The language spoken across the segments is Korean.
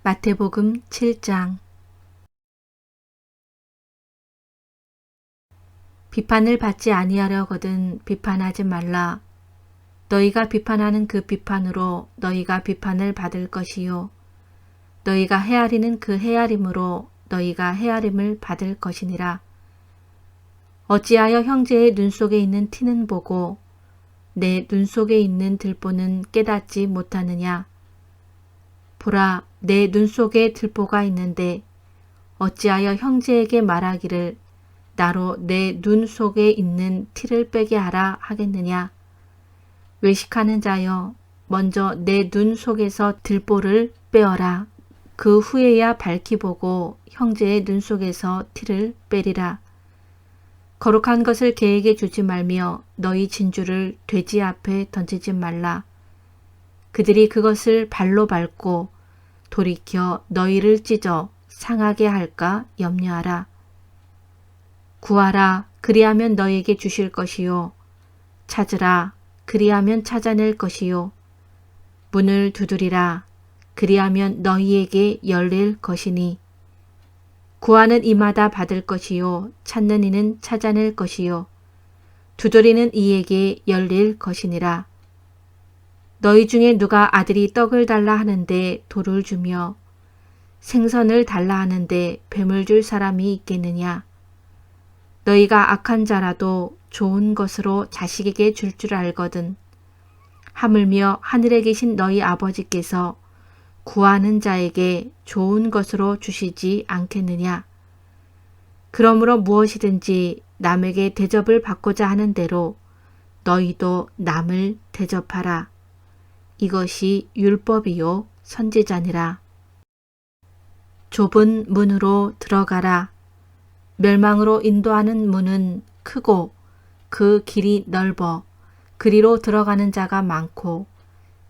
마태복음 7장. 비판을 받지 아니하려거든 비판하지 말라. 너희가 비판하는 그 비판으로 너희가 비판을 받을 것이요 너희가 헤아리는 그 헤아림으로 너희가 헤아림을 받을 것이니라. 어찌하여 형제의 눈 속에 있는 티는 보고 내 눈 속에 있는 들보는 깨닫지 못하느냐. 보라, 내 눈 속에 들보가 있는데 어찌하여 형제에게 말하기를 나로 내 눈 속에 있는 티를 빼게 하라 하겠느냐. 외식하는 자여, 먼저 내 눈 속에서 들보를 빼어라. 그 후에야 밝히 보고 형제의 눈 속에서 티를 빼리라. 거룩한 것을 개에게 주지 말며 너희 진주를 돼지 앞에 던지지 말라. 그들이 그것을 발로 밟고 돌이켜 너희를 찢어 상하게 할까 염려하라. 구하라, 그리하면 너희에게 주실 것이요. 찾으라, 그리하면 찾아낼 것이요. 문을 두드리라, 그리하면 너희에게 열릴 것이니. 구하는 이마다 받을 것이요. 찾는 이는 찾아낼 것이요. 두드리는 이에게 열릴 것이니라. 너희 중에 누가 아들이 떡을 달라 하는데 돌을 주며 생선을 달라 하는데 뱀을 줄 사람이 있겠느냐. 너희가 악한 자라도 좋은 것으로 자식에게 줄 줄 알거든. 하물며 하늘에 계신 너희 아버지께서 구하는 자에게 좋은 것으로 주시지 않겠느냐. 그러므로 무엇이든지 남에게 대접을 받고자 하는 대로 너희도 남을 대접하라. 이것이 율법이요 선지자니라. 좁은 문으로 들어가라. 멸망으로 인도하는 문은 크고 그 길이 넓어 그리로 들어가는 자가 많고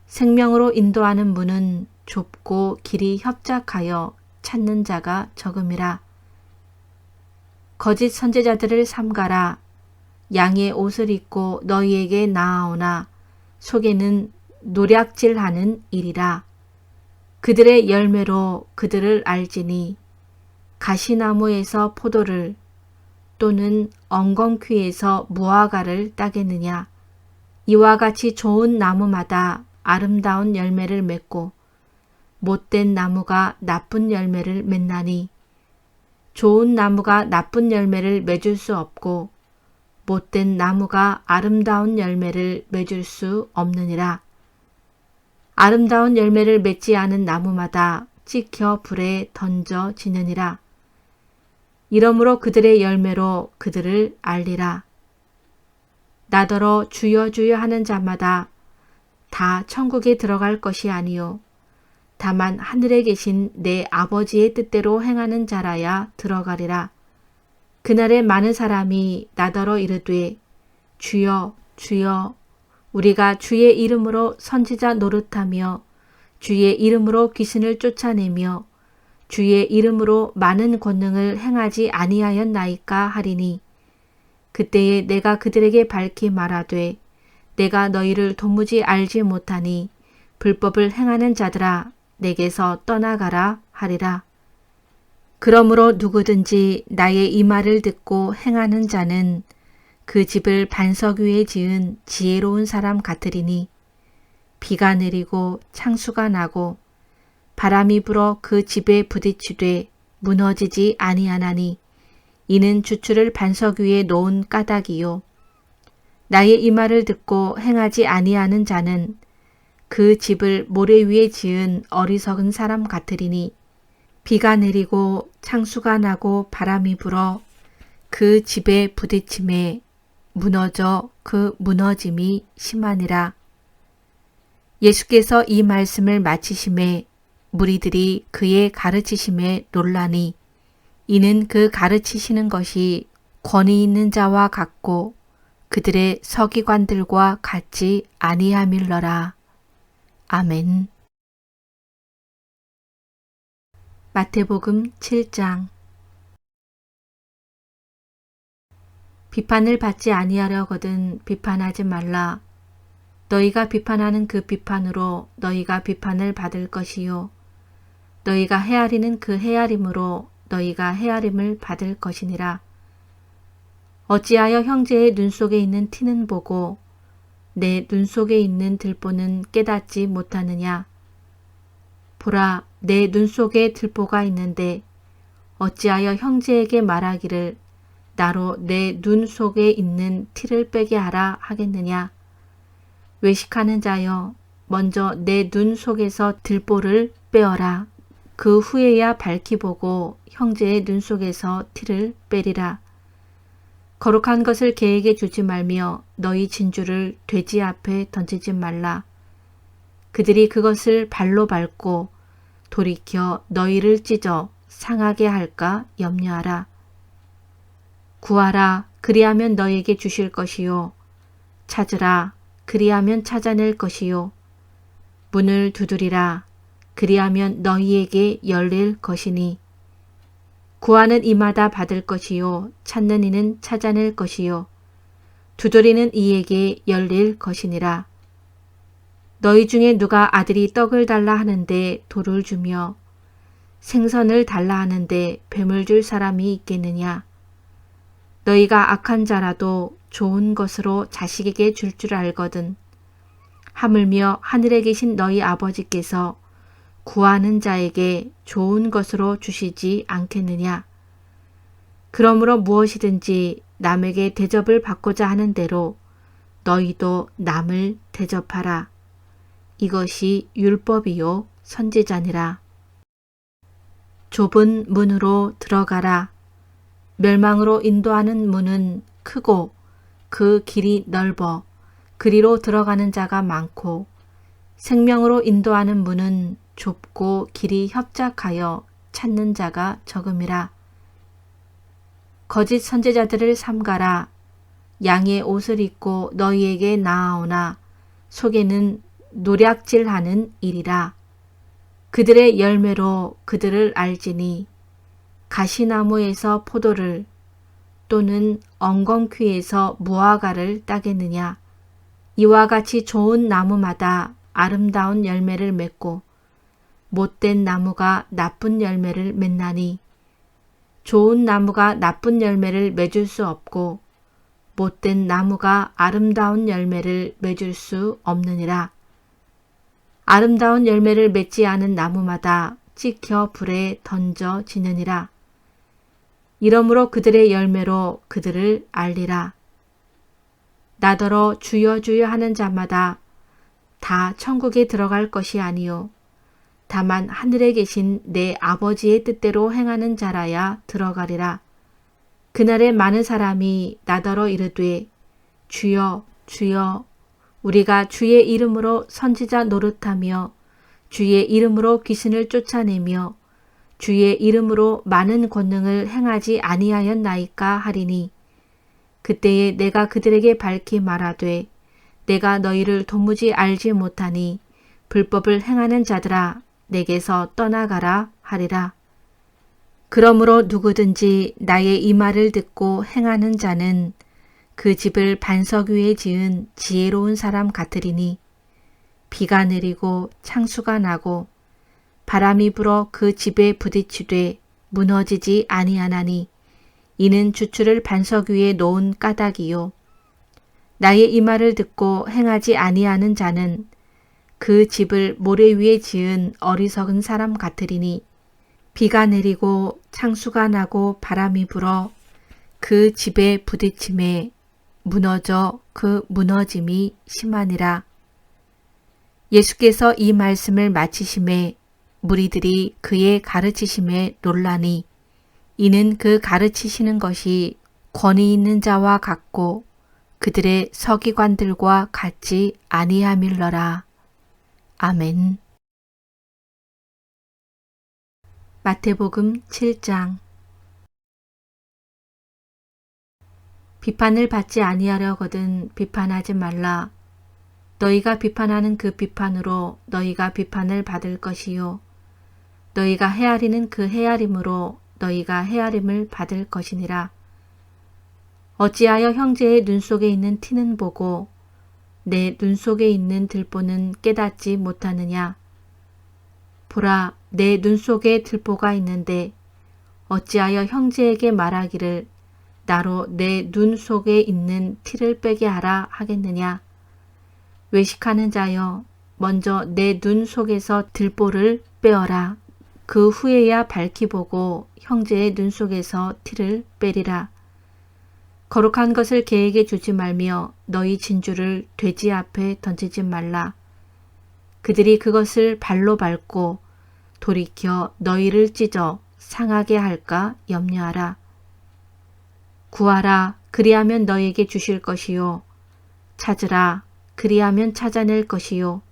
생명으로 인도하는 문은 좁고 길이 협착하여 찾는 자가 적음이라. 거짓 선지자들을 삼가라. 양의 옷을 입고 너희에게 나아오나 속에는 노략질하는 일이라. 그들의 열매로 그들을 알지니 가시나무에서 포도를 또는 엉겅퀴에서 무화과를 따겠느냐. 이와 같이 좋은 나무마다 아름다운 열매를 맺고 못된 나무가 나쁜 열매를 맺나니 좋은 나무가 나쁜 열매를 맺을 수 없고 못된 나무가 아름다운 열매를 맺을 수 없느니라. 아름다운 열매를 맺지 않은 나무마다 찍혀 불에 던져지느니라. 이러므로 그들의 열매로 그들을 알리라. 나더러 주여 주여 하는 자마다 다 천국에 들어갈 것이 아니요 다만 하늘에 계신 내 아버지의 뜻대로 행하는 자라야 들어가리라. 그날에 많은 사람이 나더러 이르되 주여 주여 우리가 주의 이름으로 선지자 노릇하며 주의 이름으로 귀신을 쫓아내며 주의 이름으로 많은 권능을 행하지 아니하였나이까 하리니 그때에 내가 그들에게 밝히 말하되 내가 너희를 도무지 알지 못하니 불법을 행하는 자들아 내게서 떠나가라 하리라. 그러므로 누구든지 나의 이 말을 듣고 행하는 자는 그 집을 반석 위에 지은 지혜로운 사람 같으리니 비가 내리고 창수가 나고 바람이 불어 그 집에 부딪히되 무너지지 아니하나니 이는 주추를 반석 위에 놓은 까닭이요. 나의 이 말을 듣고 행하지 아니하는 자는 그 집을 모래 위에 지은 어리석은 사람 같으리니 비가 내리고 창수가 나고 바람이 불어 그 집에 부딪힘에 무너져 그 무너짐이 심하니라. 예수께서 이 말씀을 마치심에 무리들이 그의 가르치심에 놀라니 이는 그 가르치시는 것이 권위 있는 자와 같고 그들의 서기관들과 같지 아니함일러라. 아멘. 마태복음 7장. 비판을 받지 아니하려거든 비판하지 말라. 너희가 비판하는 그 비판으로 너희가 비판을 받을 것이요 너희가 헤아리는 그 헤아림으로 너희가 헤아림을 받을 것이니라. 어찌하여 형제의 눈 속에 있는 티는 보고 내 눈 속에 있는 들보는 깨닫지 못하느냐? 보라, 내 눈 속에 들보가 있는데 어찌하여 형제에게 말하기를 나로 내 눈 속에 있는 티를 빼게 하라 하겠느냐? 외식하는 자여, 먼저 내 눈 속에서 들보를 빼어라. 그 후에야 밝히 보고 형제의 눈 속에서 티를 빼리라. 거룩한 것을 개에게 주지 말며 너희 진주를 돼지 앞에 던지지 말라. 그들이 그것을 발로 밟고 돌이켜 너희를 찢어 상하게 할까 염려하라. 구하라, 그리하면 너희에게 주실 것이요. 찾으라, 그리하면 찾아낼 것이요. 문을 두드리라, 그리하면 너희에게 열릴 것이니. 구하는 이마다 받을 것이요, 찾는 이는 찾아낼 것이요, 두드리는 이에게 열릴 것이니라. 너희 중에 누가 아들이 떡을 달라 하는데 돌을 주며 생선을 달라 하는데 뱀을 줄 사람이 있겠느냐? 너희가 악한 자라도 좋은 것으로 자식에게 줄 줄 알거든. 하물며 하늘에 계신 너희 아버지께서 구하는 자에게 좋은 것으로 주시지 않겠느냐? 그러므로 무엇이든지 남에게 대접을 받고자 하는 대로 너희도 남을 대접하라. 이것이 율법이요 선지자니라. 좁은 문으로 들어가라. 멸망으로 인도하는 문은 크고 그 길이 넓어 그리로 들어가는 자가 많고 생명으로 인도하는 문은 좁고 길이 협착하여 찾는 자가 적음이라. 거짓 선지자들을 삼가라. 양의 옷을 입고 너희에게 나아오나 속에는 노략질하는 일이라. 그들의 열매로 그들을 알지니 가시나무에서 포도를 또는 엉겅퀴에서 무화과를 따겠느냐. 이와 같이 좋은 나무마다 아름다운 열매를 맺고 못된 나무가 나쁜 열매를 맺나니 좋은 나무가 나쁜 열매를 맺을 수 없고 못된 나무가 아름다운 열매를 맺을 수 없느니라. 아름다운 열매를 맺지 않은 나무마다 찍혀 불에 던져지느니라. 이러므로 그들의 열매로 그들을 알리라. 나더러 주여 주여 하는 자마다 다 천국에 들어갈 것이 아니요 다만 하늘에 계신 내 아버지의 뜻대로 행하는 자라야 들어가리라. 그날에 많은 사람이 나더러 이르되 주여 주여 우리가 주의 이름으로 선지자 노릇하며 주의 이름으로 귀신을 쫓아내며 주의 이름으로 많은 권능을 행하지 아니하였나이까 하리니 그때에 내가 그들에게 밝히 말하되 내가 너희를 도무지 알지 못하니 불법을 행하는 자들아 내게서 떠나가라 하리라. 그러므로 누구든지 나의 이 말을 듣고 행하는 자는 그 집을 반석 위에 지은 지혜로운 사람 같으리니 비가 내리고 창수가 나고 바람이 불어 그 집에 부딪히되 무너지지 아니하나니 이는 주추를 반석 위에 놓은 까닭이요. 나의 이 말을 듣고 행하지 아니하는 자는 그 집을 모래 위에 지은 어리석은 사람 같으리니 비가 내리고 창수가 나고 바람이 불어 그 집에 부딪힘에 무너져 그 무너짐이 심하니라. 예수께서 이 말씀을 마치심에 무리들이 그의 가르치심에 놀라니 이는 그 가르치시는 것이 권위 있는 자와 같고 그들의 서기관들과 같지 아니함일러라. 아멘. 마태복음 7장. 비판을 받지 아니하려거든 비판하지 말라. 너희가 비판하는 그 비판으로 너희가 비판을 받을 것이요. 너희가 헤아리는 그 헤아림으로 너희가 헤아림을 받을 것이니라. 어찌하여 형제의 눈 속에 있는 티는 보고 내 눈 속에 있는 들보는 깨닫지 못하느냐. 보라, 내 눈 속에 들보가 있는데 어찌하여 형제에게 말하기를 나로 내 눈 속에 있는 티를 빼게 하라 하겠느냐. 외식하는 자여, 먼저 내 눈 속에서 들보를 빼어라. 그 후에야 밝히 보고 형제의 눈 속에서 티를 빼리라. 거룩한 것을 개에게 주지 말며 너희 진주를 돼지 앞에 던지지 말라. 그들이 그것을 발로 밟고 돌이켜 너희를 찢어 상하게 할까 염려하라. 구하라, 그리하면 너희에게 주실 것이요. 찾으라, 그리하면 찾아낼 것이요.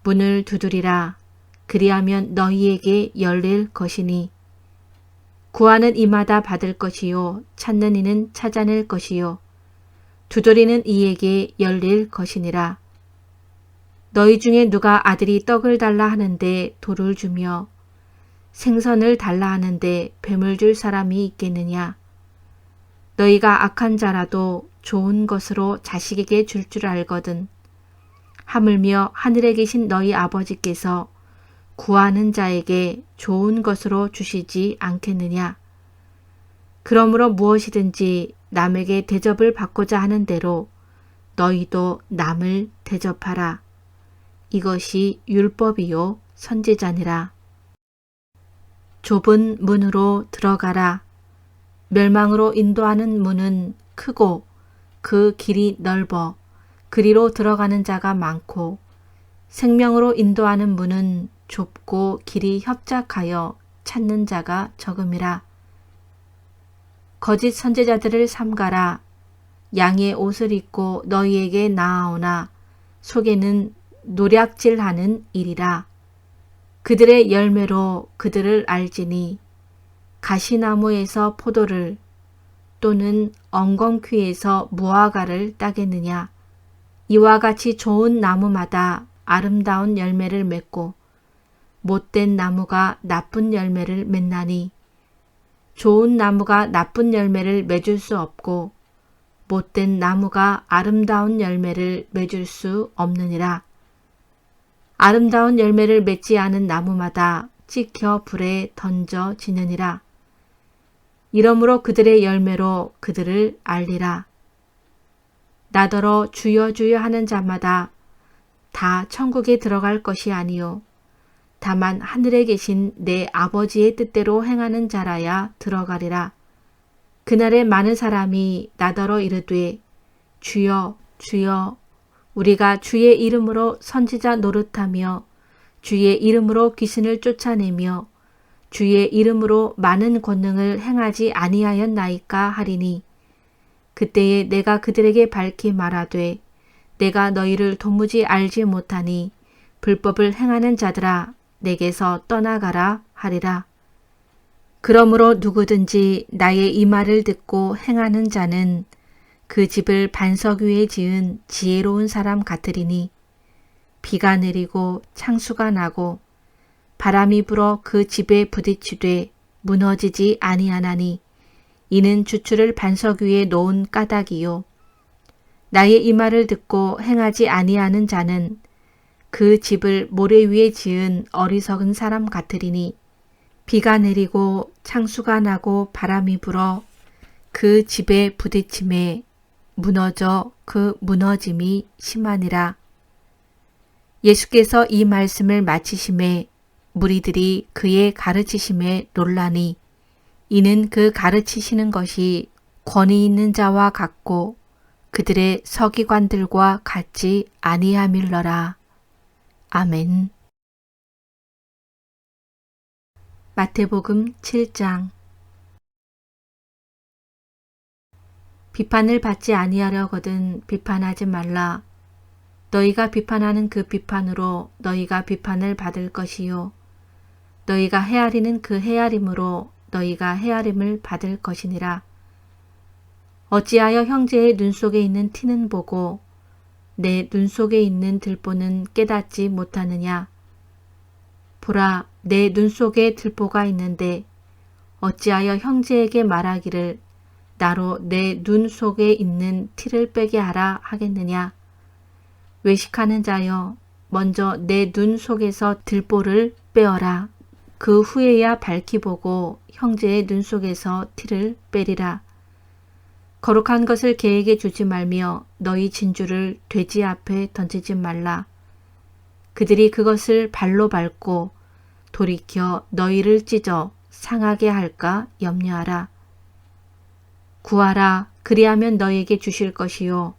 문을 두드리라, 그리하면 너희에게 열릴 것이니. 구하는 이마다 받을 것이요, 찾는 이는 찾아낼 것이요, 두드리는 이에게 열릴 것이니라. 너희 중에 누가 아들이 떡을 달라 하는데 돌을 주며 생선을 달라 하는데 뱀을 줄 사람이 있겠느냐. 너희가 악한 자라도 좋은 것으로 자식에게 줄 줄 알거든. 하물며 하늘에 계신 너희 아버지께서 구하는 자에게 좋은 것으로 주시지 않겠느냐. 그러므로 무엇이든지 남에게 대접을 받고자 하는 대로 너희도 남을 대접하라. 이것이 율법이요 선지자니라. 좁은 문으로 들어가라. 멸망으로 인도하는 문은 크고 그 길이 넓어 그리로 들어가는 자가 많고 생명으로 인도하는 문은 좁고 길이 협착하여 찾는 자가 적음이라. 거짓 선지자들을 삼가라. 양의 옷을 입고 너희에게 나아오나 속에는 노략질하는 일이라. 그들의 열매로 그들을 알지니 가시나무에서 포도를 또는 엉겅퀴에서 무화과를 따겠느냐. 이와 같이 좋은 나무마다 아름다운 열매를 맺고 못된 나무가 나쁜 열매를 맺나니 좋은 나무가 나쁜 열매를 맺을 수 없고 못된 나무가 아름다운 열매를 맺을 수 없느니라. 아름다운 열매를 맺지 않은 나무마다 찍혀 불에 던져지느니라. 이러므로 그들의 열매로 그들을 알리라. 나더러 주여 주여 하는 자마다 다 천국에 들어갈 것이 아니요 다만 하늘에 계신 내 아버지의 뜻대로 행하는 자라야 들어가리라. 그날에 많은 사람이 나더러 이르되 주여 주여 우리가 주의 이름으로 선지자 노릇하며 주의 이름으로 귀신을 쫓아내며 주의 이름으로 많은 권능을 행하지 아니하였나이까 하리니 그때에 내가 그들에게 밝히 말하되 내가 너희를 도무지 알지 못하니 불법을 행하는 자들아 내게서 떠나가라 하리라. 그러므로 누구든지 나의 이 말을 듣고 행하는 자는 그 집을 반석 위에 지은 지혜로운 사람 같으리니 비가 내리고 창수가 나고 바람이 불어 그 집에 부딪히되 무너지지 아니하나니 이는 주추를 반석 위에 놓은 까닭이요. 나의 이 말을 듣고 행하지 아니하는 자는 그 집을 모래 위에 지은 어리석은 사람 같으리니 비가 내리고 창수가 나고 바람이 불어 그 집에 부딪힘에 무너져 그 무너짐이 심하니라. 예수께서 이 말씀을 마치심에 무리들이 그의 가르치심에 놀라니 이는 그 가르치시는 것이 권위 있는 자와 같고 그들의 서기관들과 같지 아니함일러라. 아멘. 마태복음 7장. 비판을 받지 아니하려거든 비판하지 말라. 너희가 비판하는 그 비판으로 너희가 비판을 받을 것이요 너희가 헤아리는 그 헤아림으로 너희가 헤아림을 받을 것이니라. 어찌하여 형제의 눈 속에 있는 티는 보고 내 눈 속에 있는 들보는 깨닫지 못하느냐. 보라, 내 눈 속에 들보가 있는데 어찌하여 형제에게 말하기를 나로 내 눈 속에 있는 티를 빼게 하라 하겠느냐. 외식하는 자여, 먼저 내 눈 속에서 들보를 빼어라. 그 후에야 밝히 보고 형제의 눈 속에서 티를 빼리라. 거룩한 것을 개에게 주지 말며 너희 진주를 돼지 앞에 던지지 말라. 그들이 그것을 발로 밟고 돌이켜 너희를 찢어 상하게 할까 염려하라. 구하라. 그리하면 너희에게 주실 것이요.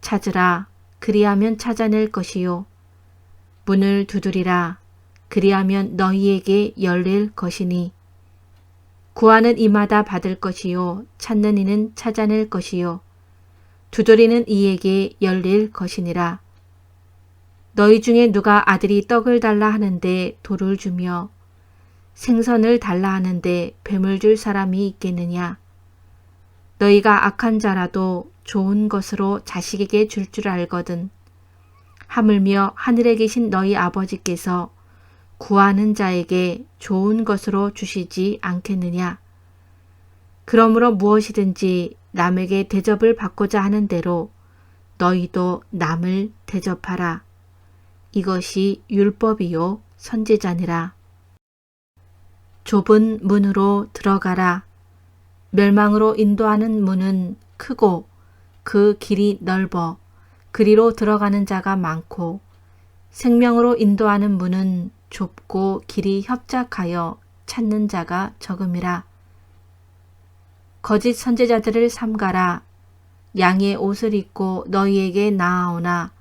찾으라. 그리하면 찾아낼 것이요. 문을 두드리라. 그리하면 너희에게 열릴 것이니. 구하는 이마다 받을 것이요. 찾는 이는 찾아낼 것이요. 두드리는 이에게 열릴 것이니라. 너희 중에 누가 아들이 떡을 달라 하는데 돌을 주며 생선을 달라 하는데 뱀을 줄 사람이 있겠느냐. 너희가 악한 자라도 좋은 것으로 자식에게 줄 줄 알거든. 하물며 하늘에 계신 너희 아버지께서 구하는 자에게 좋은 것으로 주시지 않겠느냐. 그러므로 무엇이든지 남에게 대접을 받고자 하는 대로 너희도 남을 대접하라. 이것이 율법이요 선지자니라. 좁은 문으로 들어가라. 멸망으로 인도하는 문은 크고 그 길이 넓어 그리로 들어가는 자가 많고 생명으로 인도하는 문은 좁고 길이 협착하여 찾는 자가 적음이라. 거짓 선지자들을 삼가라. 양의 옷을 입고 너희에게 나아오나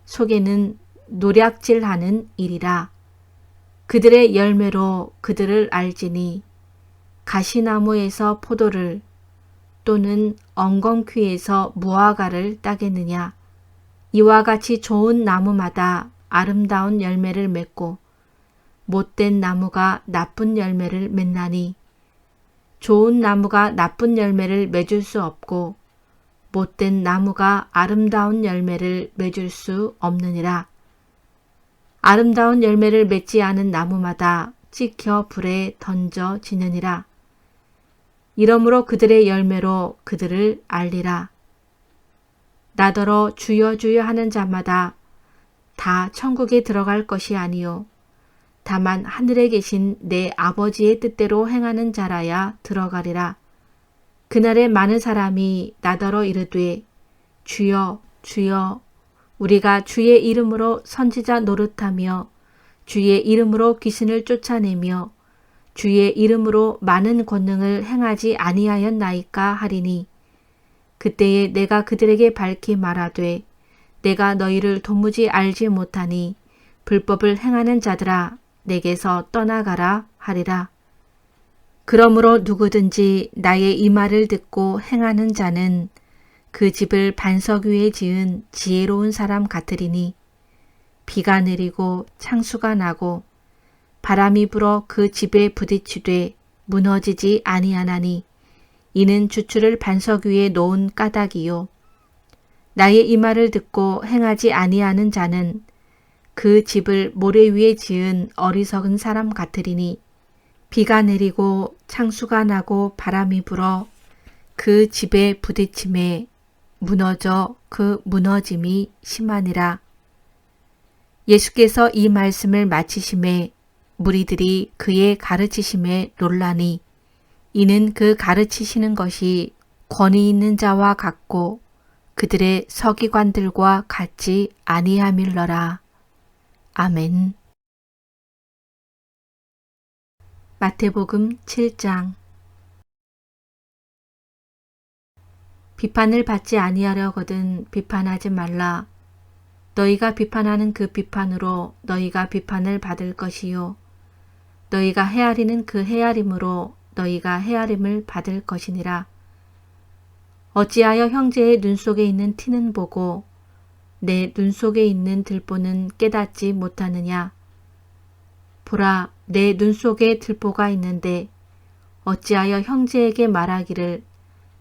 속에는 노략질하는 일이라. 그들의 열매로 그들을 알지니 가시나무에서 포도를 또는 엉겅퀴에서 무화과를 따겠느냐. 이와 같이 좋은 나무마다 아름다운 열매를 맺고 못된 나무가 나쁜 열매를 맺나니 좋은 나무가 나쁜 열매를 맺을 수 없고 못된 나무가 아름다운 열매를 맺을 수 없느니라. 아름다운 열매를 맺지 않은 나무마다 찍혀 불에 던져지느니라. 이러므로 그들의 열매로 그들을 알리라. 나더러 주여 주여 하는 자마다 다 천국에 들어갈 것이 아니요 다만 하늘에 계신 내 아버지의 뜻대로 행하는 자라야 들어가리라. 그날에 많은 사람이 나더러 이르되 주여 주여 우리가 주의 이름으로 선지자 노릇하며 주의 이름으로 귀신을 쫓아내며 주의 이름으로 많은 권능을 행하지 아니하였나이까 하리니 그때에 내가 그들에게 밝히 말하되 내가 너희를 도무지 알지 못하니 불법을 행하는 자들아 내게서 떠나가라 하리라. 그러므로 누구든지 나의 이 말을 듣고 행하는 자는 그 집을 반석 위에 지은 지혜로운 사람 같으리니 비가 내리고 창수가 나고 바람이 불어 그 집에 부딪히되 무너지지 아니하나니 이는 주추를 반석 위에 놓은 까닭이요. 나의 이 말을 듣고 행하지 아니하는 자는 그 집을 모래 위에 지은 어리석은 사람 같으리니 비가 내리고 창수가 나고 바람이 불어 그 집에 부딪힘에 무너져 그 무너짐이 심하니라. 예수께서 이 말씀을 마치심에 무리들이 그의 가르치심에 놀라니 이는 그 가르치시는 것이 권위 있는 자와 같고 그들의 서기관들과 같지 아니함일러라. 아멘. 마태복음 7장. 비판을 받지 아니하려거든 비판하지 말라. 너희가 비판하는 그 비판으로 너희가 비판을 받을 것이요 너희가 헤아리는 그 헤아림으로 너희가 헤아림을 받을 것이니라. 어찌하여 형제의 눈 속에 있는 티는 보고 내 눈 속에 있는 들보는 깨닫지 못하느냐. 보라, 내 눈 속에 들보가 있는데 어찌하여 형제에게 말하기를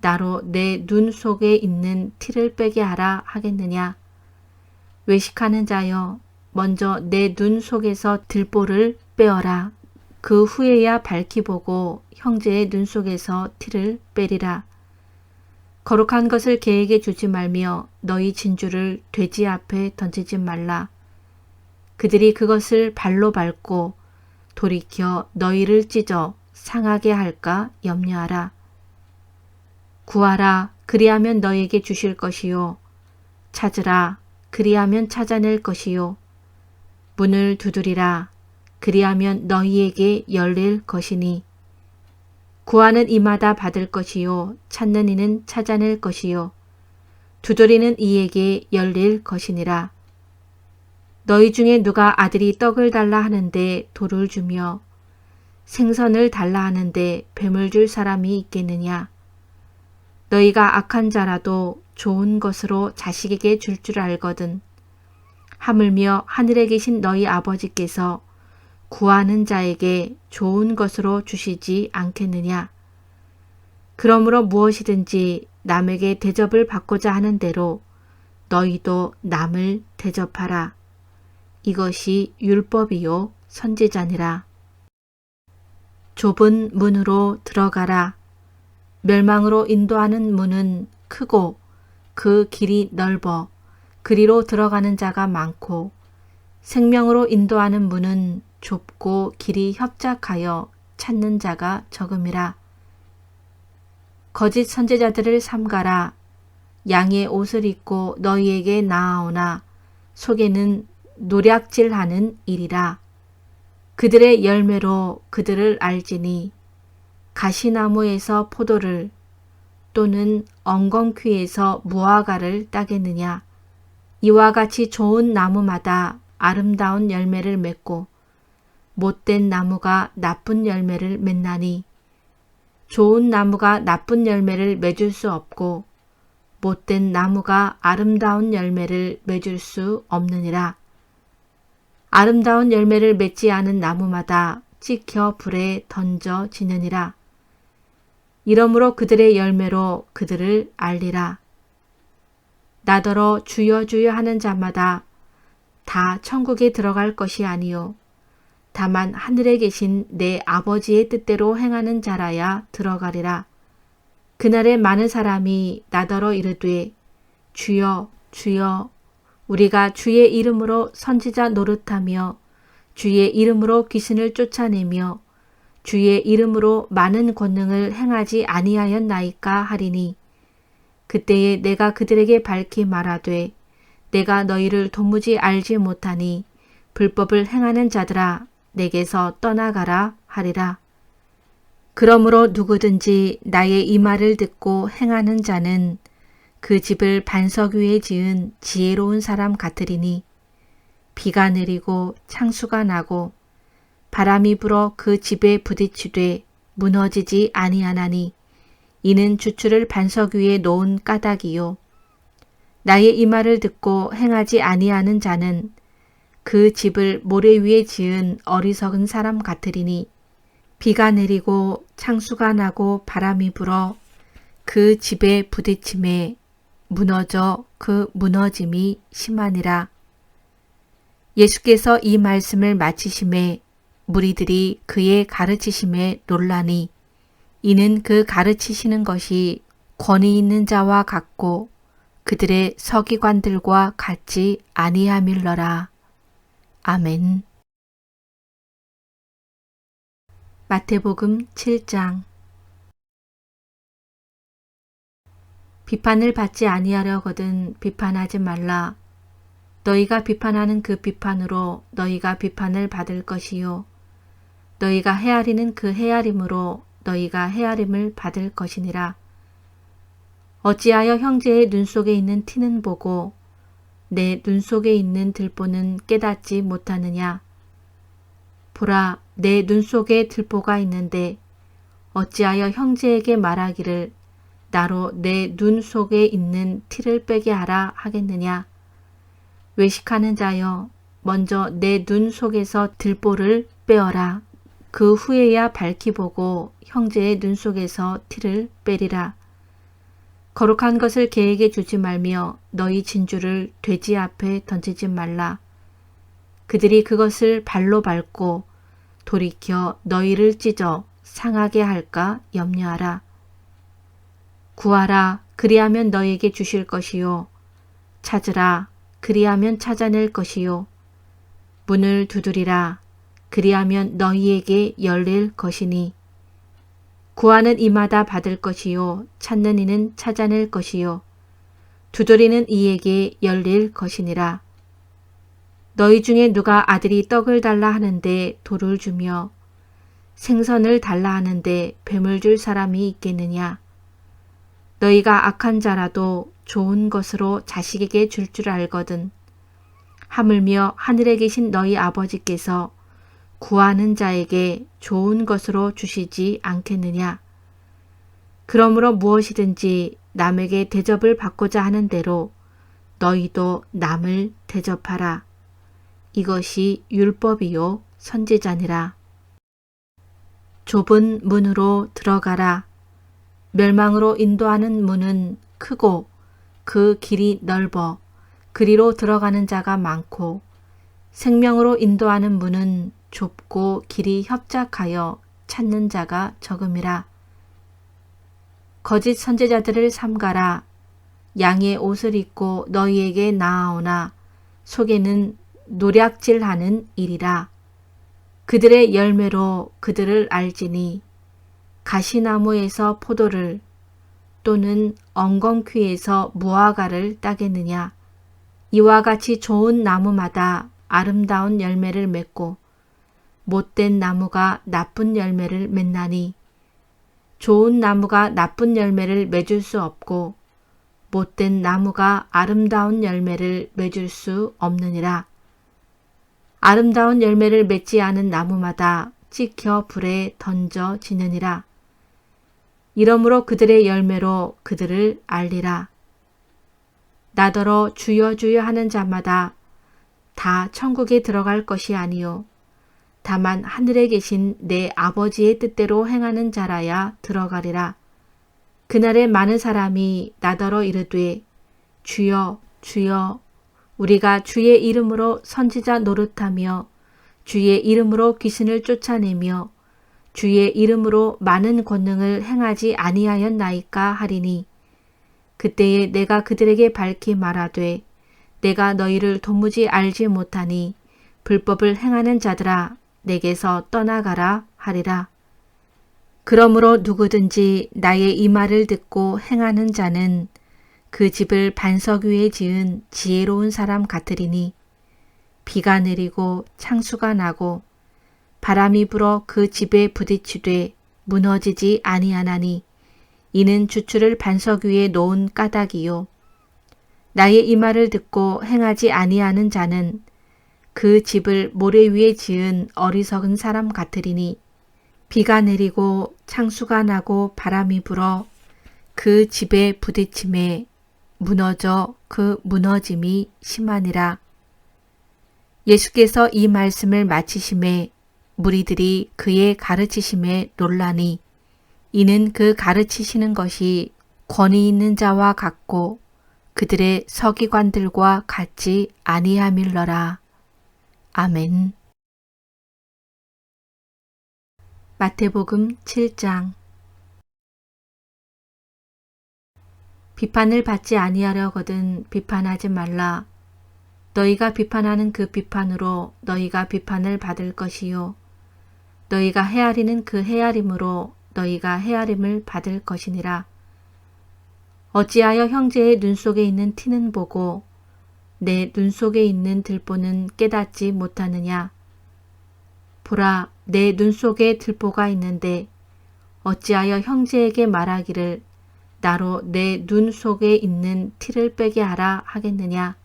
나로 내 눈 속에 있는 티를 빼게 하라 하겠느냐. 외식하는 자여, 먼저 내 눈 속에서 들보를 빼어라. 그 후에야 밝히 보고 형제의 눈 속에서 티를 빼리라. 거룩한 것을 개에게 주지 말며 너희 진주를 돼지 앞에 던지지 말라. 그들이 그것을 발로 밟고 돌이켜 너희를 찢어 상하게 할까 염려하라. 구하라, 그리하면 너희에게 주실 것이요. 찾으라, 그리하면 찾아낼 것이요. 문을 두드리라, 그리하면 너희에게 열릴 것이니. 구하는 이마다 받을 것이요. 찾는 이는 찾아낼 것이요. 두드리는 이에게 열릴 것이니라. 너희 중에 누가 아들이 떡을 달라 하는데 돌을 주며 생선을 달라 하는데 뱀을 줄 사람이 있겠느냐. 너희가 악한 자라도 좋은 것으로 자식에게 줄 줄 알거든. 하물며 하늘에 계신 너희 아버지께서 구하는 자에게 좋은 것으로 주시지 않겠느냐. 그러므로 무엇이든지 남에게 대접을 받고자 하는 대로 너희도 남을 대접하라. 이것이 율법이요 선지자니라. 좁은 문으로 들어가라. 멸망으로 인도하는 문은 크고 그 길이 넓어 그리로 들어가는 자가 많고, 생명으로 인도하는 문은 좁고 길이 협착하여 찾는 자가 적음이라. 거짓 선지자들을 삼가라. 양의 옷을 입고 너희에게 나아오나 속에는 노략질하는 일이라. 그들의 열매로 그들을 알지니 가시나무에서 포도를 또는 엉겅퀴에서 무화과를 따겠느냐. 이와 같이 좋은 나무마다 아름다운 열매를 맺고 못된 나무가 나쁜 열매를 맺나니, 좋은 나무가 나쁜 열매를 맺을 수 없고 못된 나무가 아름다운 열매를 맺을 수 없느니라. 아름다운 열매를 맺지 않은 나무마다 찍혀 불에 던져지느니라. 이러므로 그들의 열매로 그들을 알리라. 나더러 주여 주여 하는 자마다 다 천국에 들어갈 것이 아니요 다만 하늘에 계신 내 아버지의 뜻대로 행하는 자라야 들어가리라. 그날에 많은 사람이 나더러 이르되 주여 주여 우리가 주의 이름으로 선지자 노릇하며 주의 이름으로 귀신을 쫓아내며 주의 이름으로 많은 권능을 행하지 아니하였나이까 하리니, 그때에 내가 그들에게 밝히 말하되 내가 너희를 도무지 알지 못하니 불법을 행하는 자들아 내게서 떠나가라 하리라. 그러므로 누구든지 나의 이 말을 듣고 행하는 자는 그 집을 반석 위에 지은 지혜로운 사람 같으리니, 비가 내리고 창수가 나고 바람이 불어 그 집에 부딪히되 무너지지 아니하나니 이는 주추를 반석 위에 놓은 까닭이요. 나의 이 말을 듣고 행하지 아니하는 자는 그 집을 모래 위에 지은 어리석은 사람 같으리니, 비가 내리고 창수가 나고 바람이 불어 그 집에 부딪힘에 무너져 그 무너짐이 심하니라. 예수께서 이 말씀을 마치심에 무리들이 그의 가르치심에 놀라니, 이는 그 가르치시는 것이 권위 있는 자와 같고 그들의 서기관들과 같지 아니함일러라. 아멘. 마태복음 7장. 비판을 받지 아니하려거든 비판하지 말라. 너희가 비판하는 그 비판으로 너희가 비판을 받을 것이요 너희가 헤아리는 그 헤아림으로 너희가 헤아림을 받을 것이니라. 어찌하여 형제의 눈 속에 있는 티는 보고 내 눈 속에 있는 들보는 깨닫지 못하느냐. 보라, 내 눈 속에 들보가 있는데 어찌하여 형제에게 말하기를 나로 내 눈 속에 있는 티를 빼게 하라 하겠느냐. 외식하는 자여, 먼저 내 눈 속에서 들보를 빼어라. 그 후에야 밝히 보고 형제의 눈 속에서 티를 빼리라. 거룩한 것을 개에게 주지 말며 너희 진주를 돼지 앞에 던지지 말라. 그들이 그것을 발로 밟고 돌이켜 너희를 찢어 상하게 할까 염려하라. 구하라, 그리하면 너희에게 주실 것이요. 찾으라, 그리하면 찾아낼 것이요. 문을 두드리라. 그리하면 너희에게 열릴 것이니 구하는 이마다 받을 것이요 찾는 이는 찾아낼 것이요 두드리는 이에게 열릴 것이니라. 너희 중에 누가 아들이 떡을 달라 하는데 돌을 주며 생선을 달라 하는데 뱀을 줄 사람이 있겠느냐? 너희가 악한 자라도 좋은 것으로 자식에게 줄 줄 알거든. 하물며 하늘에 계신 너희 아버지께서 구하는 자에게 좋은 것으로 주시지 않겠느냐? 그러므로 무엇이든지 남에게 대접을 받고자 하는 대로 너희도 남을 대접하라. 이것이 율법이요 선지자니라. 좁은 문으로 들어가라. 멸망으로 인도하는 문은 크고 그 길이 넓어 그리로 들어가는 자가 많고 생명으로 인도하는 문은 좁고 길이 협착하여 찾는 자가 적음이라. 거짓 선지자들을 삼가라. 양의 옷을 입고 너희에게 나아오나 속에는 노략질하는 일이라. 그들의 열매로 그들을 알지니 가시나무에서 포도를 또는 엉겅퀴에서 무화과를 따겠느냐. 이와 같이 좋은 나무마다 아름다운 열매를 맺고 못된 나무가 나쁜 열매를 맺나니 좋은 나무가 나쁜 열매를 맺을 수 없고 못된 나무가 아름다운 열매를 맺을 수 없느니라. 아름다운 열매를 맺지 않은 나무마다 찍혀 불에 던져지느니라. 이러므로 그들의 열매로 그들을 알리라. 나더러 주여 주여 하는 자마다 다 천국에 들어갈 것이 아니요 다만 하늘에 계신 내 아버지의 뜻대로 행하는 자라야 들어가리라. 그날에 많은 사람이 나더러 이르되 주여 주여 우리가 주의 이름으로 선지자 노릇하며 주의 이름으로 귀신을 쫓아내며 주의 이름으로 많은 권능을 행하지 아니하였나이까 하리니 그때에 내가 그들에게 밝히 말하되 내가 너희를 도무지 알지 못하니 불법을 행하는 자들아 내게서 떠나가라 하리라. 그러므로 누구든지 나의 이 말을 듣고 행하는 자는 그 집을 반석 위에 지은 지혜로운 사람 같으리니 비가 내리고 창수가 나고 바람이 불어 그 집에 부딪히되 무너지지 아니하나니 이는 주추를 반석 위에 놓은 까닭이요. 나의 이 말을 듣고 행하지 아니하는 자는 그 집을 모래 위에 지은 어리석은 사람 같으리니 비가 내리고 창수가 나고 바람이 불어 그 집에 부딪힘에 무너져 그 무너짐이 심하니라. 예수께서 이 말씀을 마치심에 무리들이 그의 가르치심에 놀라니 이는 그 가르치시는 것이 권위 있는 자와 같고 그들의 서기관들과 같지 아니함일러라. 아멘. 마태복음 7장. 비판을 받지 아니하려거든 비판하지 말라. 너희가 비판하는 그 비판으로 너희가 비판을 받을 것이요 너희가 헤아리는 그 헤아림으로 너희가 헤아림을 받을 것이니라. 어찌하여 형제의 눈 속에 있는 티는 보고 내 눈 속에 있는 들보는 깨닫지 못하느냐. 보라, 내 눈 속에 들보가 있는데 어찌하여 형제에게 말하기를 나로 내 눈 속에 있는 티를 빼게 하라 하겠느냐.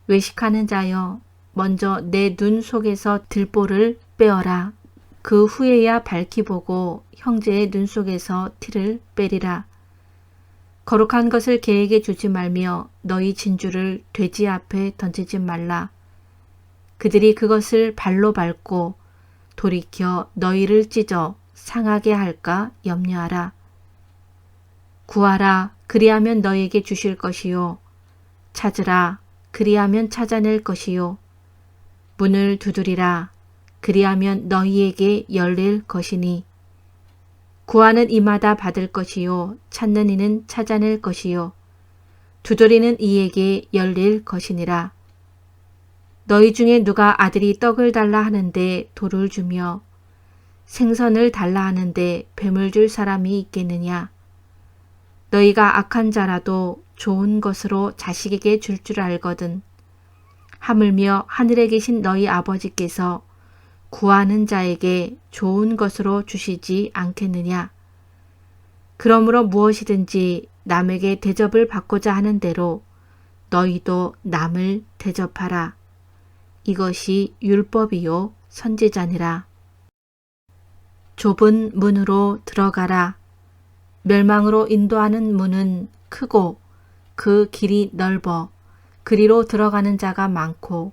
외식하는 자여, 먼저 내 눈 속에서 들보를 빼어라. 그 후에야 밝히 보고 형제의 눈 속에서 티를 빼리라. 거룩한 것을 개에게 주지 말며 너희 진주를 돼지 앞에 던지지 말라. 그들이 그것을 발로 밟고 돌이켜 너희를 찢어 상하게 할까 염려하라. 구하라, 그리하면 너희에게 주실 것이요. 찾으라, 그리하면 찾아낼 것이요. 문을 두드리라, 그리하면 너희에게 열릴 것이니. 구하는 이마다 받을 것이요 찾는 이는 찾아낼 것이요 두드리는 이에게 열릴 것이니라. 너희 중에 누가 아들이 떡을 달라 하는데 돌을 주며 생선을 달라 하는데 뱀을 줄 사람이 있겠느냐? 너희가 악한 자라도 좋은 것으로 자식에게 줄 줄 알거든. 하물며 하늘에 계신 너희 아버지께서 구하는 자에게 좋은 것으로 주시지 않겠느냐? 그러므로 무엇이든지 남에게 대접을 받고자 하는 대로 너희도 남을 대접하라. 이것이 율법이요 선지자니라. 좁은 문으로 들어가라. 멸망으로 인도하는 문은 크고 그 길이 넓어 그리로 들어가는 자가 많고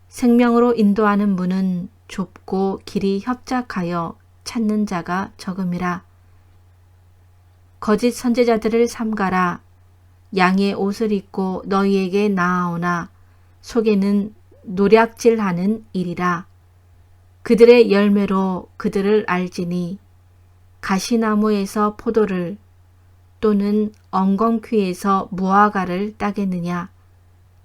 생명으로 인도하는 문은 좁고 길이 협착하여 찾는 자가 적음이라. 거짓 선지자들을 삼가라. 양의 옷을 입고 너희에게 나아오나 속에는 노략질하는 일이라. 그들의 열매로 그들을 알지니 가시나무에서 포도를 또는 엉겅퀴에서 무화과를 따겠느냐.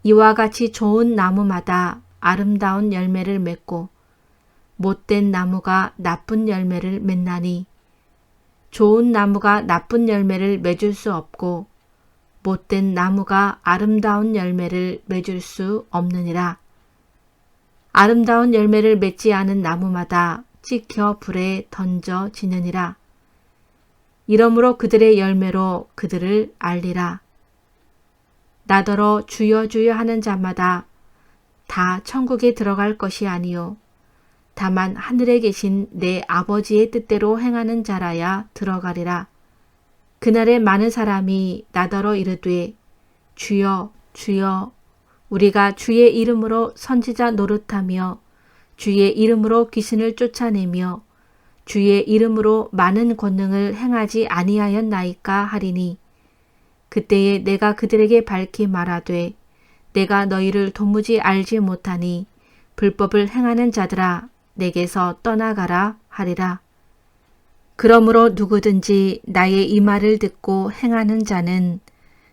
이와 같이 좋은 나무마다 아름다운 열매를 맺고 못된 나무가 나쁜 열매를 맺나니 좋은 나무가 나쁜 열매를 맺을 수 없고 못된 나무가 아름다운 열매를 맺을 수 없느니라. 아름다운 열매를 맺지 않은 나무마다 찍혀 불에 던져지느니라. 이러므로 그들의 열매로 그들을 알리라. 나더러 주여 주여 하는 자마다 다 천국에 들어갈 것이 아니요 다만 하늘에 계신 내 아버지의 뜻대로 행하는 자라야 들어가리라. 그날에 많은 사람이 나더러 이르되 주여 주여 우리가 주의 이름으로 선지자 노릇하며 주의 이름으로 귀신을 쫓아내며 주의 이름으로 많은 권능을 행하지 아니하였나이까 하리니 그때에 내가 그들에게 밝히 말하되 내가 너희를 도무지 알지 못하니 불법을 행하는 자들아 내게서 떠나가라 하리라. 그러므로 누구든지 나의 이 말을 듣고 행하는 자는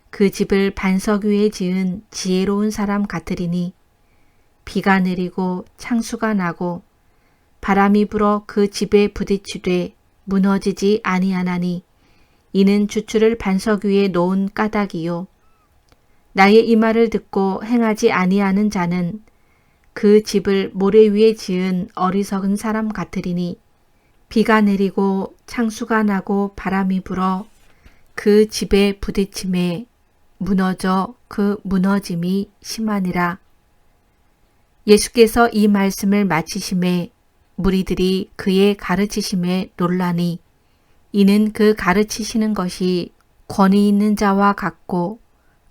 그 집을 반석 위에 지은 지혜로운 사람 같으리니 비가 내리고 창수가 나고 바람이 불어 그 집에 부딪히되 무너지지 아니하나니 이는 주추를 반석 위에 놓은 까닭이요. 나의 이 말을 듣고 행하지 아니하는 자는 그 집을 모래 위에 지은 어리석은 사람 같으리니 비가 내리고 창수가 나고 바람이 불어 그 집에 부딪힘에 무너져 그 무너짐이 심하니라. 예수께서 이 말씀을 마치심에 무리들이 그의 가르치심에 놀라니 이는 그 가르치시는 것이 권위 있는 자와 같고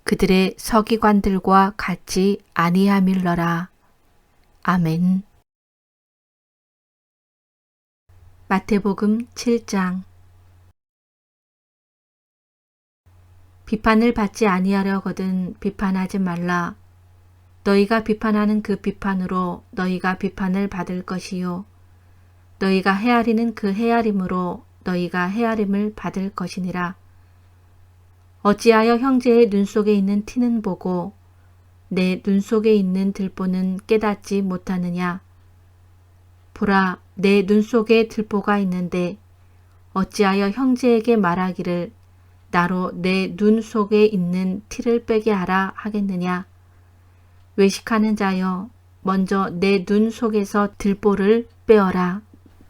그들의 서기관들과 같지 아니함일러라. 아멘. 마태복음 7장. 비판을 받지 아니하려거든 비판하지 말라. 너희가 비판하는 그 비판으로 너희가 비판을 받을 것이요 너희가 헤아리는 그 헤아림으로 너희가 헤아림을 받을 것이니라. 어찌하여 형제의 눈 속에 있는 티는 보고 내 눈 속에 있는 들보는 깨닫지 못하느냐. 보라, 내 눈 속에 들보가 있는데 어찌하여 형제에게 말하기를 나로 내 눈 속에 있는 티를 빼게 하라 하겠느냐. 외식하는 자여, 먼저 내 눈 속에서 들보를 빼어라.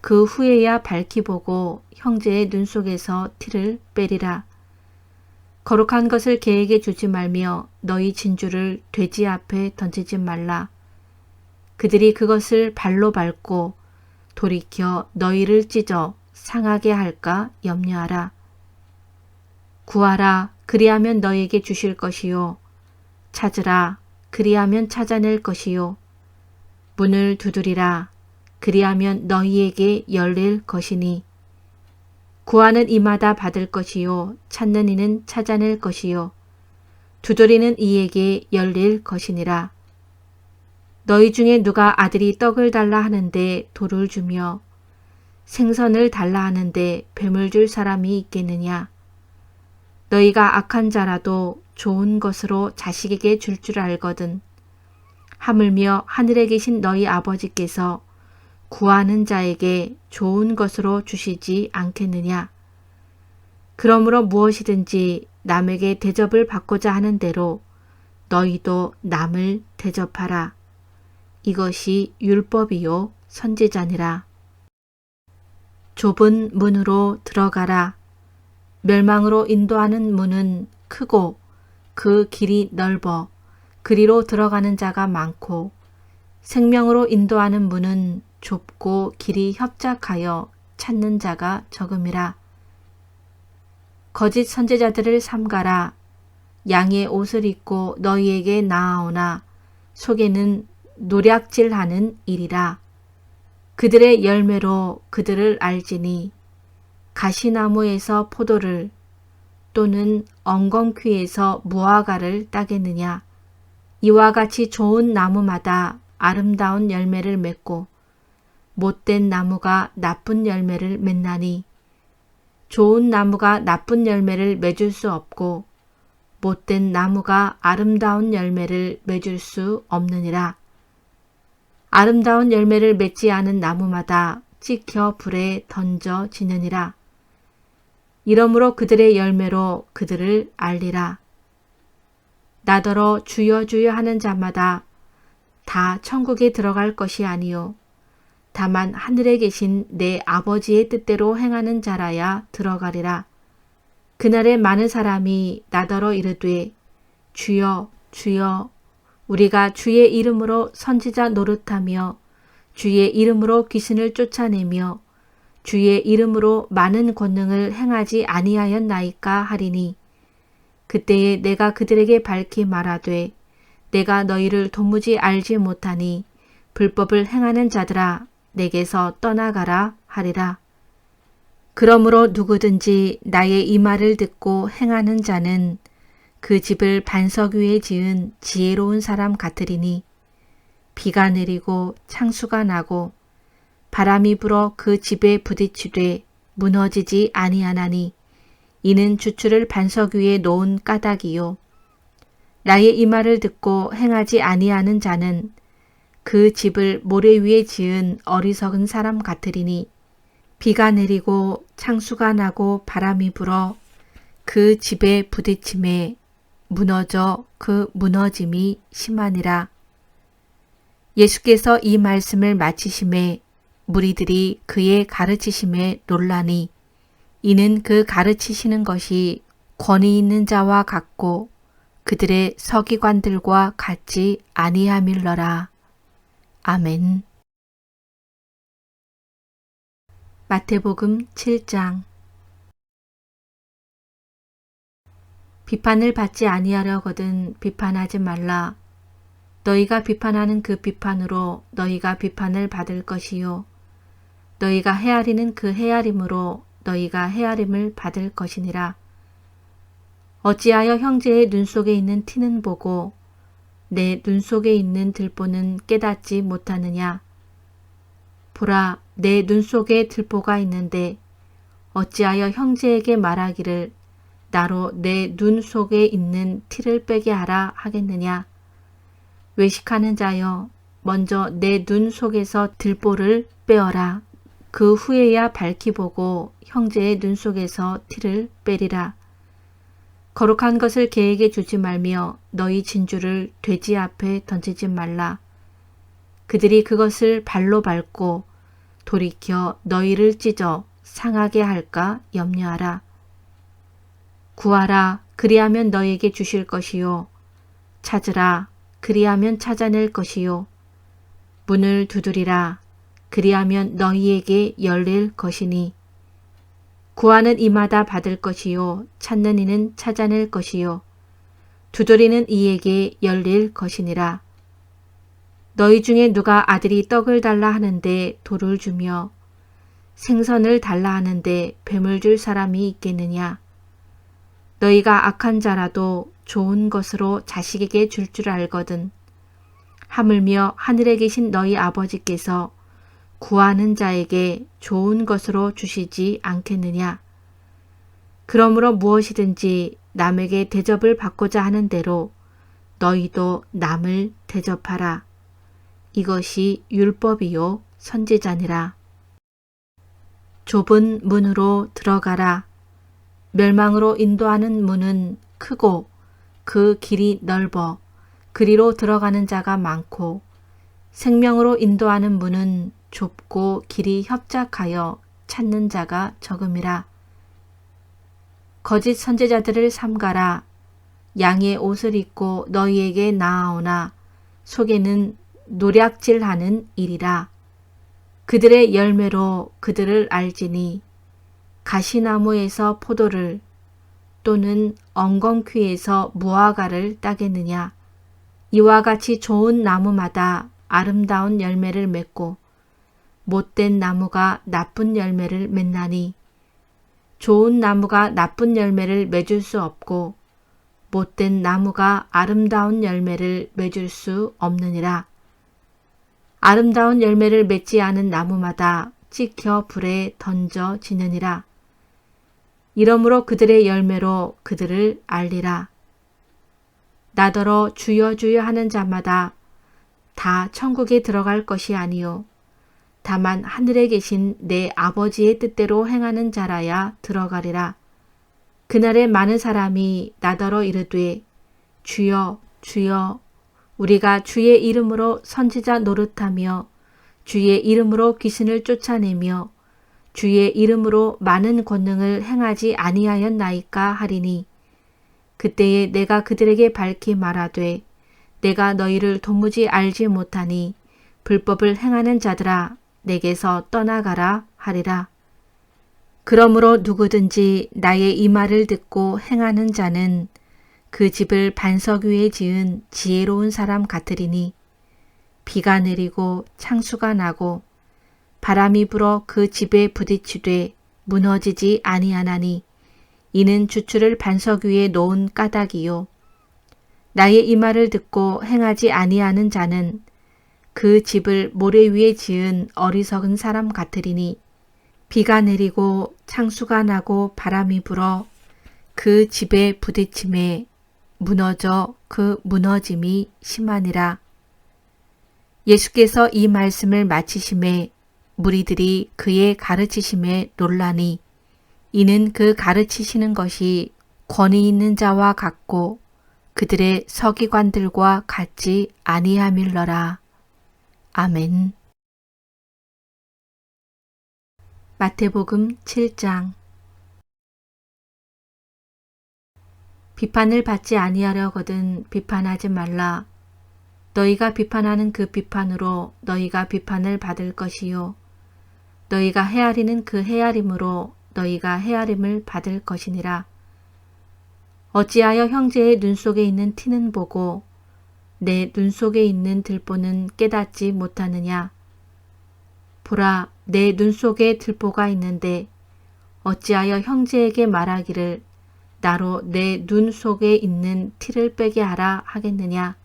그 후에야 밝히 보고 형제의 눈 속에서 티를 빼리라. 거룩한 것을 개에게 주지 말며 너희 진주를 돼지 앞에 던지지 말라. 그들이 그것을 발로 밟고 돌이켜 너희를 찢어 상하게 할까 염려하라. 구하라, 그리하면 너희에게 주실 것이요. 찾으라, 그리하면 찾아낼 것이요. 문을 두드리라, 그리하면 너희에게 열릴 것이니. 구하는 이마다 받을 것이요 찾는 이는 찾아낼 것이요 두드리는 이에게 열릴 것이니라. 너희 중에 누가 아들이 떡을 달라 하는데 돌을 주며 생선을 달라 하는데 뱀을 줄 사람이 있겠느냐. 너희가 악한 자라도 좋은 것으로 자식에게 줄 줄 알거든. 하물며 하늘에 계신 너희 아버지께서 구하는 자에게 좋은 것으로 주시지 않겠느냐. 그러므로 무엇이든지 남에게 대접을 받고자 하는 대로 너희도 남을 대접하라. 이것이 율법이요 선지자니라. 좁은 문으로 들어가라. 멸망으로 인도하는 문은 크고 그 길이 넓어 그리로 들어가는 자가 많고, 생명으로 인도하는 문은 좁고 길이 협착하여 찾는 자가 적음이라. 거짓 선지자들을 삼가라. 양의 옷을 입고 너희에게 나아오나 속에는 노략질하는 일이라. 그들의 열매로 그들을 알지니 가시나무에서 포도를 또는 엉겅퀴에서 무화과를 따겠느냐. 이와 같이 좋은 나무마다 아름다운 열매를 맺고 못된 나무가 나쁜 열매를 맺나니, 좋은 나무가 나쁜 열매를 맺을 수 없고 못된 나무가 아름다운 열매를 맺을 수 없느니라. 아름다운 열매를 맺지 않은 나무마다 찍혀 불에 던져지느니라. 이러므로 그들의 열매로 그들을 알리라. 나더러 주여 주여 하는 자마다 다 천국에 들어갈 것이 아니요 다만 하늘에 계신 내 아버지의 뜻대로 행하는 자라야 들어가리라. 그날에 많은 사람이 나더러 이르되 주여 주여 우리가 주의 이름으로 선지자 노릇하며 주의 이름으로 귀신을 쫓아내며 주의 이름으로 많은 권능을 행하지 아니하였나이까 하리니, 그때에 내가 그들에게 밝히 말하되 내가 너희를 도무지 알지 못하니 불법을 행하는 자들아 내게서 떠나가라 하리라. 그러므로 누구든지 나의 이 말을 듣고 행하는 자는 그 집을 반석 위에 지은 지혜로운 사람 같으리니, 비가 내리고 창수가 나고 바람이 불어 그 집에 부딪히되 무너지지 아니하나니 이는 주추를 반석 위에 놓은 까닭이요. 나의 이 말을 듣고 행하지 아니하는 자는 그 집을 모래 위에 지은 어리석은 사람 같으리니, 비가 내리고 창수가 나고 바람이 불어 그 집에 부딪힘에 무너져 그 무너짐이 심하니라. 예수께서 이 말씀을 마치심에 무리들이 그의 가르치심에 놀라니, 이는 그 가르치시는 것이 권위 있는 자와 같고 그들의 서기관들과 같지 아니함일러라. 아멘. 마태복음 7장. 비판을 받지 아니하려거든 비판하지 말라. 너희가 비판하는 그 비판으로 너희가 비판을 받을 것이요 너희가 헤아리는 그 헤아림으로 너희가 헤아림을 받을 것이니라. 어찌하여 형제의 눈 속에 있는 티는 보고 내 눈 속에 있는 들보는 깨닫지 못하느냐. 보라, 내 눈 속에 들보가 있는데 어찌하여 형제에게 말하기를 나로 내 눈 속에 있는 티를 빼게 하라 하겠느냐. 외식하는 자여, 먼저 내 눈 속에서 들보를 빼어라. 그 후에야 밝히 보고 형제의 눈 속에서 티를 빼리라. 거룩한 것을 개에게 주지 말며 너희 진주를 돼지 앞에 던지지 말라. 그들이 그것을 발로 밟고 돌이켜 너희를 찢어 상하게 할까 염려하라. 구하라, 그리하면 너희에게 주실 것이요. 찾으라, 그리하면 찾아낼 것이요. 문을 두드리라, 그리하면 너희에게 열릴 것이니. 구하는 이마다 받을 것이요, 찾는 이는 찾아낼 것이요, 두드리는 이에게 열릴 것이니라. 너희 중에 누가 아들이 떡을 달라 하는데 돌을 주며 생선을 달라 하는데 뱀을 줄 사람이 있겠느냐. 너희가 악한 자라도 좋은 것으로 자식에게 줄 줄 알거든. 하물며 하늘에 계신 너희 아버지께서 구하는 자에게 좋은 것으로 주시지 않겠느냐. 그러므로 무엇이든지 남에게 대접을 받고자 하는 대로 너희도 남을 대접하라. 이것이 율법이요 선지자니라. 좁은 문으로 들어가라. 멸망으로 인도하는 문은 크고 그 길이 넓어 그리로 들어가는 자가 많고 생명으로 인도하는 문은 좁고 길이 협착하여 찾는 자가 적음이라. 거짓 선지자들을 삼가라. 양의 옷을 입고 너희에게 나아오나 속에는 노략질하는 일이라. 그들의 열매로 그들을 알지니 가시나무에서 포도를 또는 엉겅퀴에서 무화과를 따겠느냐. 이와 같이 좋은 나무마다 아름다운 열매를 맺고 못된 나무가 나쁜 열매를 맺나니 좋은 나무가 나쁜 열매를 맺을 수 없고 못된 나무가 아름다운 열매를 맺을 수 없느니라. 아름다운 열매를 맺지 않은 나무마다 찍혀 불에 던져지느니라. 이러므로 그들의 열매로 그들을 알리라. 나더러 주여 주여 하는 자마다 다 천국에 들어갈 것이 아니요 다만 하늘에 계신 내 아버지의 뜻대로 행하는 자라야 들어가리라. 그날에 많은 사람이 나더러 이르되 주여 주여 우리가 주의 이름으로 선지자 노릇하며 주의 이름으로 귀신을 쫓아내며 주의 이름으로 많은 권능을 행하지 아니하였나이까 하리니 그때에 내가 그들에게 밝히 말하되 내가 너희를 도무지 알지 못하니 불법을 행하는 자들아 내게서 떠나가라 하리라. 그러므로 누구든지 나의 이 말을 듣고 행하는 자는 그 집을 반석 위에 지은 지혜로운 사람 같으리니 비가 내리고 창수가 나고 바람이 불어 그 집에 부딪히되 무너지지 아니하나니 이는 주추를 반석 위에 놓은 까닭이요. 나의 이 말을 듣고 행하지 아니하는 자는 그 집을 모래 위에 지은 어리석은 사람 같으리니 비가 내리고 창수가 나고 바람이 불어 그 집에 부딪힘에 무너져 그 무너짐이 심하니라. 예수께서 이 말씀을 마치심에 무리들이 그의 가르치심에 놀라니 이는 그 가르치시는 것이 권위 있는 자와 같고 그들의 서기관들과 같지 아니함일러라. 아멘. 마태복음 7장. 비판을 받지 아니하려거든 비판하지 말라. 너희가 비판하는 그 비판으로 너희가 비판을 받을 것이요 너희가 헤아리는 그 헤아림으로 너희가 헤아림을 받을 것이니라. 어찌하여 형제의 눈 속에 있는 티는 보고 내 눈 속에 있는 들보는 깨닫지 못하느냐. 보라, 내 눈 속에 들보가 있는데 어찌하여 형제에게 말하기를 나로 내 눈 속에 있는 티를 빼게 하라 하겠느냐.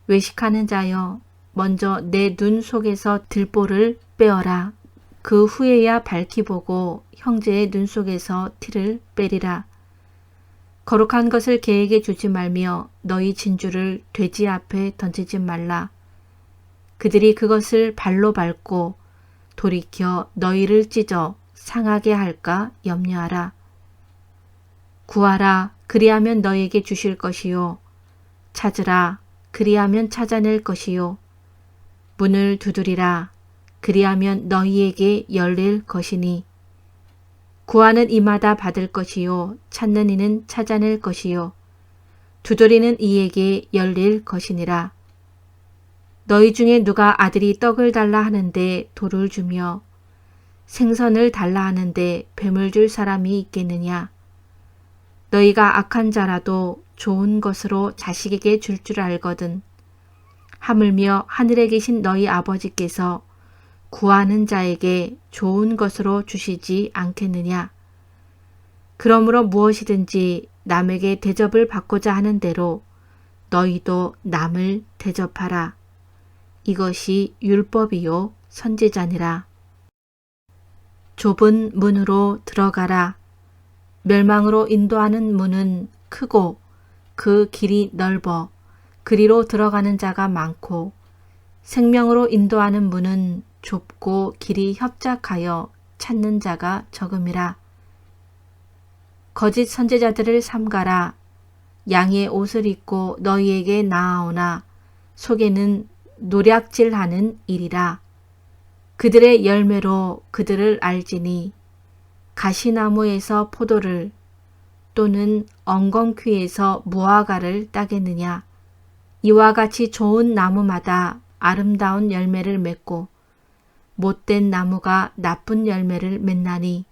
외식하는 자여, 먼저 내 눈 속에서 들보를 빼어라. 그 후에야 밝히 보고 형제의 눈 속에서 티를 빼리라. 거룩한 것을 개에게 주지 말며 너희 진주를 돼지 앞에 던지지 말라. 그들이 그것을 발로 밟고 돌이켜 너희를 찢어 상하게 할까 염려하라. 구하라, 그리하면 너희에게 주실 것이요. 찾으라, 그리하면 찾아낼 것이요. 문을 두드리라, 그리하면 너희에게 열릴 것이니. 구하는 이마다 받을 것이요. 찾는 이는 찾아낼 것이요. 두드리는 이에게 열릴 것이니라. 너희 중에 누가 아들이 떡을 달라 하는데 돌을 주며 생선을 달라 하는데 뱀을 줄 사람이 있겠느냐. 너희가 악한 자라도 좋은 것으로 자식에게 줄 줄 알거든. 하물며 하늘에 계신 너희 아버지께서 구하는 자에게 좋은 것으로 주시지 않겠느냐. 그러므로 무엇이든지 남에게 대접을 받고자 하는 대로 너희도 남을 대접하라. 이것이 율법이요 선지자니라. 좁은 문으로 들어가라. 멸망으로 인도하는 문은 크고 그 길이 넓어 그리로 들어가는 자가 많고 생명으로 인도하는 문은 좁고 길이 협착하여 찾는 자가 적음이라. 거짓 선지자들을 삼가라. 양의 옷을 입고 너희에게 나아오나 속에는 노략질하는 일이라. 그들의 열매로 그들을 알지니 가시나무에서 포도를 또는 엉겅퀴에서 무화과를 따겠느냐. 이와 같이 좋은 나무마다 아름다운 열매를 맺고 못된 나무가 나쁜 열매를 맺나니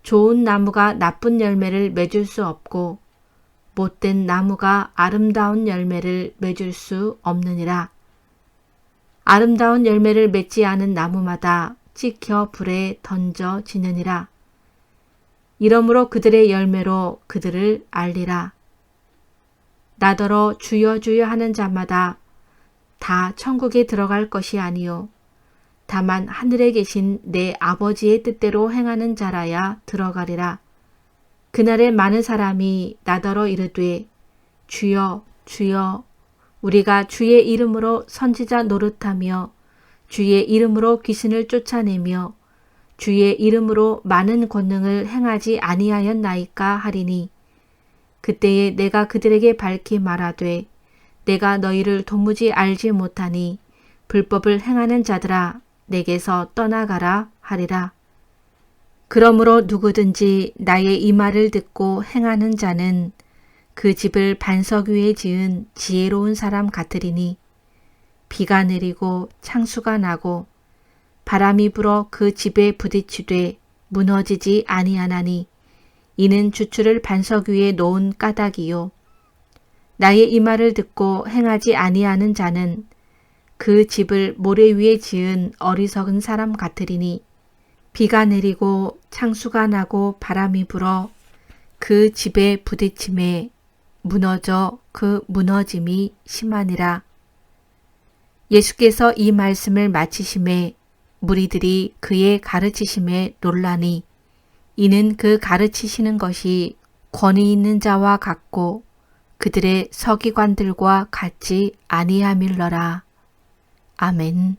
좋은 나무가 나쁜 열매를 맺을 수 없고 못된 나무가 아름다운 열매를 맺을 수 없느니라. 아름다운 열매를 맺지 않은 나무마다 찍혀 불에 던져지느니라. 이러므로 그들의 열매로 그들을 알리라. 나더러 주여 주여 하는 자마다 다 천국에 들어갈 것이 아니요 다만 하늘에 계신 내 아버지의 뜻대로 행하는 자라야 들어가리라. 그날에 많은 사람이 나더러 이르되 주여 주여 우리가 주의 이름으로 선지자 노릇하며 주의 이름으로 귀신을 쫓아내며 주의 이름으로 많은 권능을 행하지 아니하였나이까 하리니 그때에 내가 그들에게 밝히 말하되 내가 너희를 도무지 알지 못하니 불법을 행하는 자들아 내게서 떠나가라 하리라. 그러므로 누구든지 나의 이 말을 듣고 행하는 자는 그 집을 반석 위에 지은 지혜로운 사람 같으리니 비가 내리고 창수가 나고 바람이 불어 그 집에 부딪히되 무너지지 아니하나니 이는 주추를 반석 위에 놓은 까닭이요. 나의 이 말을 듣고 행하지 아니하는 자는 그 집을 모래 위에 지은 어리석은 사람 같으리니 비가 내리고 창수가 나고 바람이 불어 그 집에 부딪힘에 무너져 그 무너짐이 심하니라. 예수께서 이 말씀을 마치심에 무리들이 그의 가르치심에 놀라니 이는 그 가르치시는 것이 권위 있는 자와 같고 그들의 서기관들과 같지 아니함일러라. 아멘.